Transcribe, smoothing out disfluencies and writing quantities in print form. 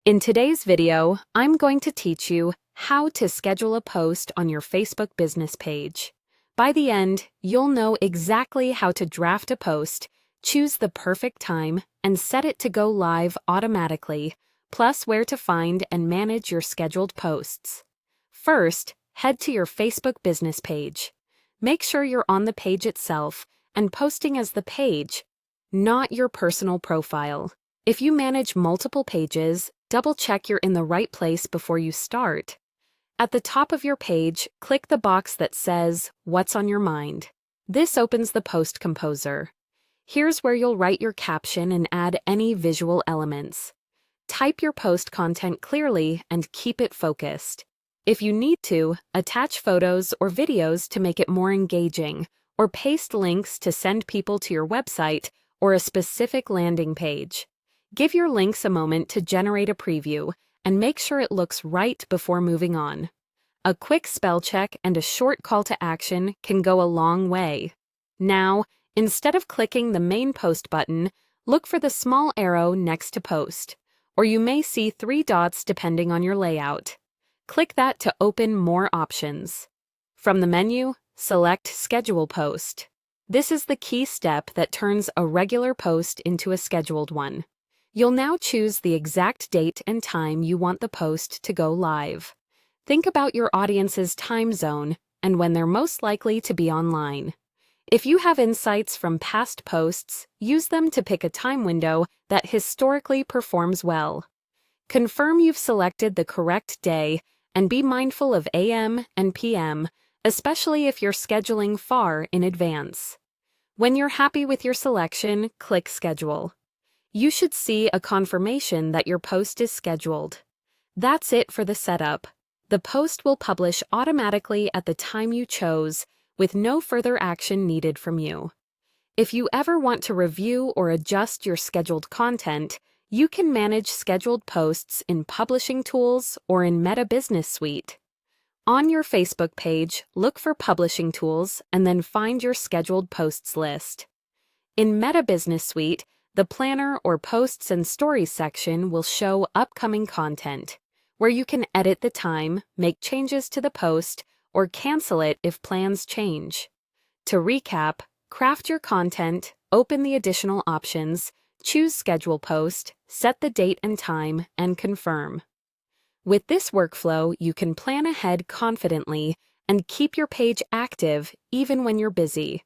In today's video, I'm going to teach you how to schedule a post on your Facebook business page. By the end, you'll know exactly how to draft a post, choose the perfect time, and set it to go live automatically, plus where to find and manage your scheduled posts. First, head to your Facebook business page. Make sure you're on the page itself and posting as the page, not your personal profile. If you manage multiple pages, double-check you're in the right place before you start. At the top of your page, click the box that says, "What's on your mind?" This opens the Post Composer. Here's where you'll write your caption and add any visual elements. Type your post content clearly and keep it focused. If you need to, attach photos or videos to make it more engaging, or paste links to send people to your website or a specific landing page. Give your links a moment to generate a preview and make sure it looks right before moving on. A quick spell check and a short call to action can go a long way. Now, instead of clicking the main post button, look for the small arrow next to post, or you may see 3 dots depending on your layout. Click that to open more options. From the menu, select Schedule Post. This is the key step that turns a regular post into a scheduled one. You'll now choose the exact date and time you want the post to go live. Think about your audience's time zone and when they're most likely to be online. If you have insights from past posts, use them to pick a time window that historically performs well. Confirm you've selected the correct day and be mindful of AM and PM, especially if you're scheduling far in advance. When you're happy with your selection, click Schedule. You should see a confirmation that your post is scheduled. That's it for the setup. The post will publish automatically at the time you chose, with no further action needed from you. If you ever want to review or adjust your scheduled content, you can manage scheduled posts in Publishing Tools or in Meta Business Suite. On your Facebook page, look for Publishing Tools and then find your scheduled posts list. In Meta Business Suite, the Planner or Posts and Stories section will show upcoming content, where you can edit the time, make changes to the post, or cancel it if plans change. To recap, craft your content, open the additional options, choose Schedule Post, set the date and time, and confirm. With this workflow, you can plan ahead confidently and keep your page active even when you're busy.